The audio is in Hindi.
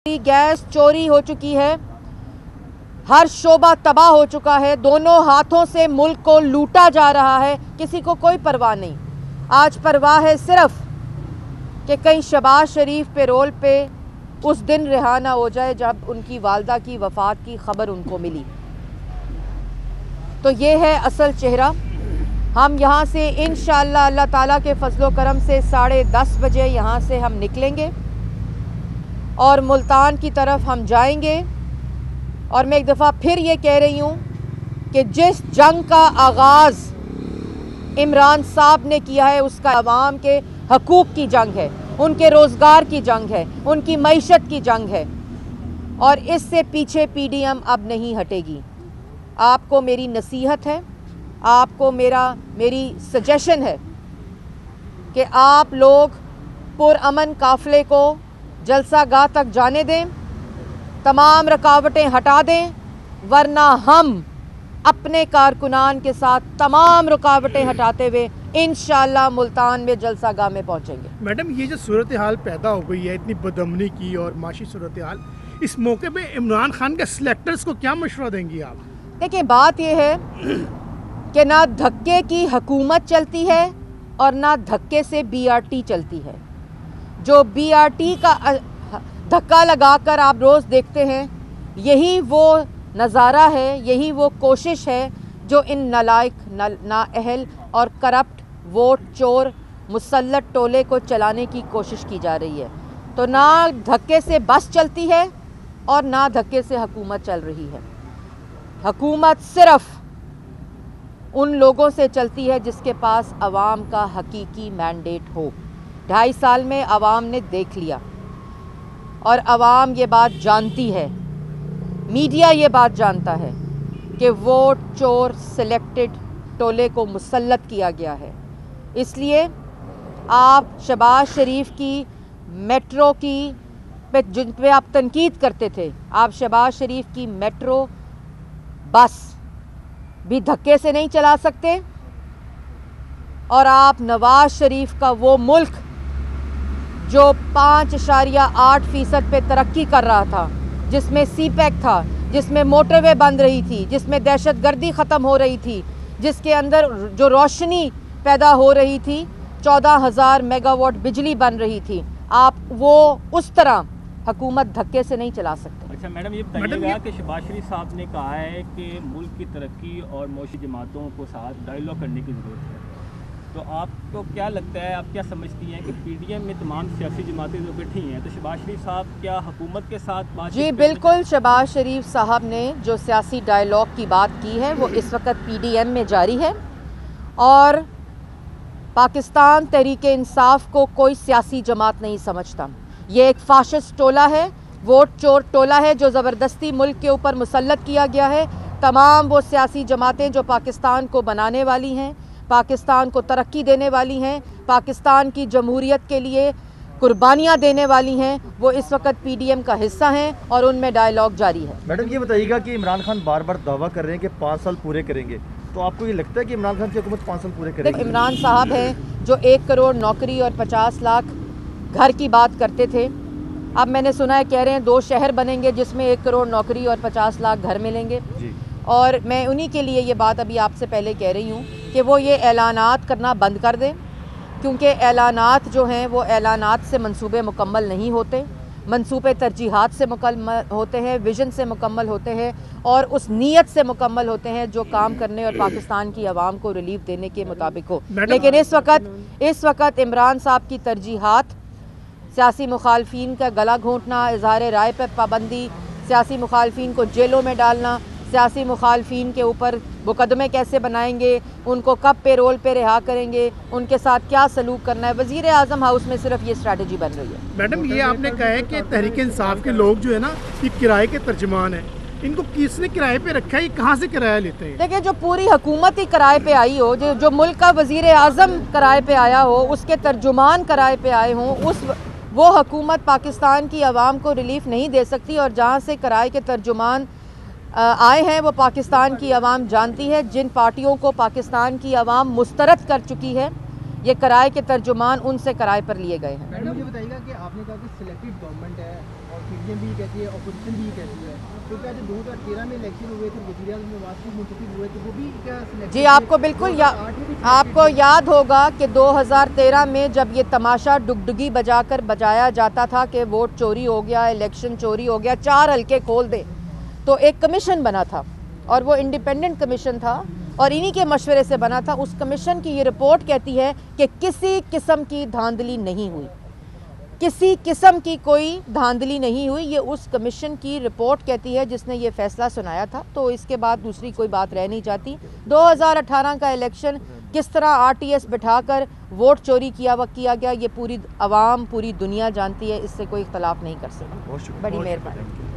गैस चोरी हो चुकी है, हर शोबा तबाह हो चुका है, दोनों हाथों से मुल्क को लूटा जा रहा है, किसी को कोई परवाह नहीं। आज परवाह है सिर्फ कि कहीं शहबाज शरीफ पेरोल पे उस दिन रिहा ना हो जाए जब उनकी वालदा की वफ़ात की खबर उनको मिली। तो ये है असल चेहरा। हम यहाँ से इंशाअल्लाह अल्लाह ताला के फजलो करम से 10:30 बजे यहाँ से हम निकलेंगे और मुल्तान की तरफ हम जाएंगे। और मैं एक दफ़ा फिर ये कह रही हूँ कि जिस जंग का आगाज़ इमरान साहब ने किया है उसका अवाम के हकूक़ की जंग है, उनके रोज़गार की जंग है, उनकी मईशत की जंग है और इससे पीछे PDM अब नहीं हटेगी। आपको मेरी नसीहत है, आपको मेरी सजेशन है कि आप लोग पुरअमन काफ़िले को जलसागाह तक जाने दें, तमाम रुकावटें हटा दें, वरना हम अपने कारकुनान के साथ तमाम रुकावटें हटाते हुए इंशाअल्लाह मुल्तान में जलसागाह में पहुंचेंगे। मैडम, ये जो सूरत हाल पैदा हो गई है, इतनी बदअमनी की और माशी सूरत हाल, इस मौके पे इमरान खान के सिलेक्टर्स को क्या मशवरा देंगी आप? देखिए, बात यह है कि ना धक्के की हुकूमत चलती है और ना धक्के से BRT चलती है। जो BRT का धक्का लगाकर आप रोज़ देखते हैं, यही वो नज़ारा है, यही वो कोशिश है जो इन नालायक, नाअहल और करप्ट वोट चोर मुसल्लत टोले को चलाने की कोशिश की जा रही है। तो ना धक्के से बस चलती है और ना धक्के से हुकूमत चल रही है। हुकूमत सिर्फ उन लोगों से चलती है जिसके पास अवाम का हकीकी मैंडेट हो। 2.5 साल में अवाम ने देख लिया और अवाम ये बात जानती है, मीडिया ये बात जानता है कि वोट चोर सिलेक्टेड टोले को मुसल्लत किया गया है। इसलिए आप शहबाज शरीफ की मेट्रो की जिन पे आप तनकीद करते थे, आप शहबाज शरीफ की मेट्रो बस भी धक्के से नहीं चला सकते और आप नवाज शरीफ का वो मुल्क जो 5.8% पे तरक्की कर रहा था, जिसमें CPEC था, जिसमें मोटरवे बन रही थी, जिसमें दहशतगर्दी ख़त्म हो रही थी, जिसके अंदर जो रोशनी पैदा हो रही थी, 14,000 मेगावाट बिजली बन रही थी, आप वो उस तरह हुकूमत धक्के से नहीं चला सकते। अच्छा मैडम, ये बताइएगा कि शहबाज शरीफ साहब ने कहा है कि मुल्क की तरक्की और मौशी जमातों को साथ डायलॉग करने की ज़रूरत है, तो आपको क्या लगता है, आप क्या समझती हैं कि PDM में तमाम सियासी जमातें जो इकट्ठी हैं, तो शहबाज शरीफ साहब क्या हुकूमत के साथ बात? जी बिल्कुल, शहबाज शरीफ साहब ने जो सियासी डायलॉग की बात की है वो इस वक्त PDM में जारी है और पाकिस्तान तहरीक इंसाफ को कोई सियासी जमात नहीं समझता। ये एक फाशिस्ट टोला है, वोट चोर टोला है जो ज़बरदस्ती मुल्क के ऊपर मुसल्लत किया गया है। तमाम वो सियासी जमातें जो पाकिस्तान को बनाने वाली हैं, पाकिस्तान को तरक्की देने वाली हैं, पाकिस्तान की जमहूरियत के लिए कुर्बानियाँ देने वाली हैं, वो इस वक्त PDM का हिस्सा हैं और उनमें डायलॉग जारी है। मैडम, ये बताइएगा कि इमरान खान बार बार दावा कर रहे हैं कि 5 साल पूरे करेंगे, तो आपको ये लगता है कि इमरान खान की हुकूमत 5 साल पूरे करेगी? इमरान साहब हैं जो 1 करोड़ नौकरी और 50 लाख घर की बात करते थे। अब मैंने सुना है कह रहे हैं 2 शहर बनेंगे जिसमें 1 करोड़ नौकरी और 50 लाख घर मिलेंगे जी। और मैं उन्हीं के लिए ये बात अभी आपसे पहले कह रही हूँ कि वो ये ऐलानात करना बंद कर दें, क्योंकि ऐलानात जो हैं वो ऐलानात से मंसूबे मुकम्मल नहीं होते, मंसूबे तरजीहात से मुकम्मल होते हैं, विज़न से मुकम्मल होते हैं और उस नीयत से मुकम्मल होते हैं जो काम करने और पाकिस्तान की आवाम को रिलीफ देने के मुताबिक हो। लेकिन इस वक्त इमरान साहब की तरजीहात सियासी मुखालफीन का गला घोंटना, इजहार राय पर पाबंदी, सियासी मुखालफीन को जेलों में डालना, सियासी मुखालफीन के ऊपर मुकदमे कैसे बनाएंगे, उनको कब पेरोल पे रिहा करेंगे, उनके साथ क्या सलूक करना है, वज़ीर आज़म हाउस में सिर्फ ये स्ट्रैटेजी बन रही है। मैडम, ये आपने कहा है कि तहरीक इंसाफ के लोग जो है ना, ये किराए के तर्जुमान हैं, इनको किसने किराए पे रखा है, ये कहाँ से किराया लेते हैं? देखिए, जो पूरी हुकूमत ही किराए पे आई हो, जो मुल्क का वज़ीर आज़म किराए पे आया हो, उसके तर्जुमान किराए पे आए हों, वो हुकूमत पाकिस्तान की आवाम को रिलीफ नहीं दे सकती। और जहाँ से किराए के तर्जुमान आए हैं वो पाकिस्तान की आवाम जानती है। जिन पार्टियों को पाकिस्तान की आवाम मुस्तरद कर चुकी है, ये किराए के तर्जुमान उनसे किराए पर लिए गए हैं। मैडम, ये बताइएगा कि आपने कहा कि सिलेक्टेड गवर्नमेंट है और पीडीएम भी कहती है, अपोजिशन भी कहती है, तो क्या जो 2013 में इलेक्शन हुए थे, वज़ीर-ए-आज़म नवाज शरीफ मुंतखब हुए थे, वो भी क्या सिलेक्शन जी आपको बिल्कुल आपको याद होगा कि 2013 में जब ये तमाशा डुगडुगी बजाया जाता था कि वोट चोरी हो गया, इलेक्शन चोरी हो गया, 4 हल्के खोल दे, तो एक कमीशन बना था और वो इंडिपेंडेंट कमीशन था और इन्हीं के मशवरे से बना था। उस कमीशन की ये रिपोर्ट कहती है कि किसी किस्म की धांधली नहीं हुई, किसी किस्म की कोई धांधली नहीं हुई। ये उस कमीशन की रिपोर्ट कहती है जिसने ये फैसला सुनाया था। तो इसके बाद दूसरी कोई बात रह नहीं जाती। 2018 का इलेक्शन किस तरह RTS बिठाकर वोट चोरी किया गया, ये पूरी आवाम, पूरी दुनिया जानती है, इससे कोई इख्तलाफ नहीं कर सकती। बड़ी मेहरबानी।